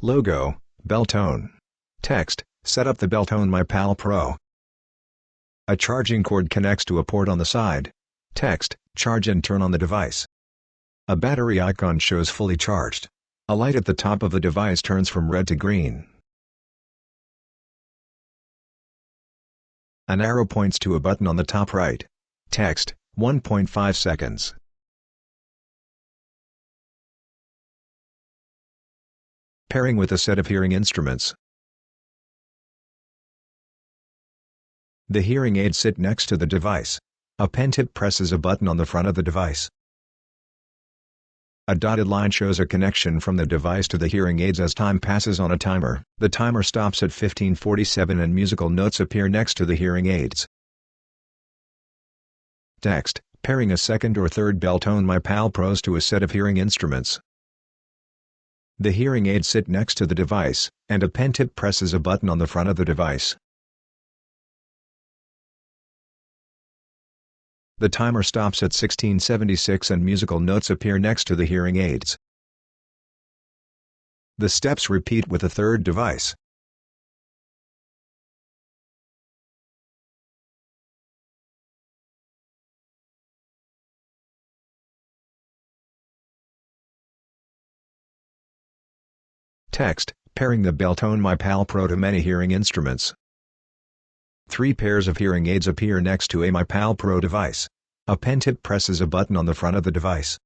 Logo, Beltone. Text, set up the Beltone myPAL Pro. A charging cord connects to a port on the side. Text, charge and turn on the device. A battery icon shows fully charged. A light at the top of the device turns from red to green. An arrow points to a button on the top right. Text, 1.5 seconds. Pairing with a set of hearing instruments. The hearing aids sit next to the device. A pen tip presses a button on the front of the device. A dotted line shows a connection from the device to the hearing aids as time passes on a timer. The timer stops at 15:47 and musical notes appear next to the hearing aids. Text, pairing a second or third Beltone myPAL Pros to a set of hearing instruments. The hearing aids sit next to the device, and a pen tip presses a button on the front of the device. The timer stops at 16:76 and musical notes appear next to the hearing aids. The steps repeat with a third device. Text, pairing the Beltone myPAL Pro to many hearing instruments. 3 pairs of hearing aids appear next to a myPAL Pro device. A pen tip presses a button on the front of the device.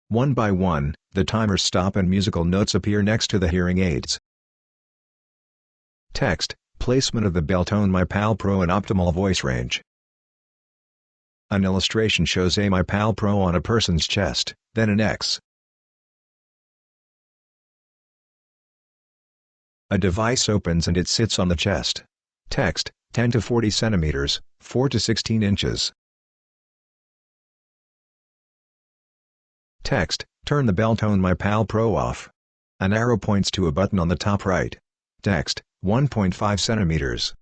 One by one, the timers stop and musical notes appear next to the hearing aids. Text, placement of the Beltone myPAL Pro in optimal voice range. An illustration shows a myPAL Pro on a person's chest, then an X. A device opens and it sits on the chest. Text, 10 to 40 centimeters, 4 to 16 inches. Text, turn the Beltone myPAL Pro off. An arrow points to a button on the top right. Text, 1.5 centimeters.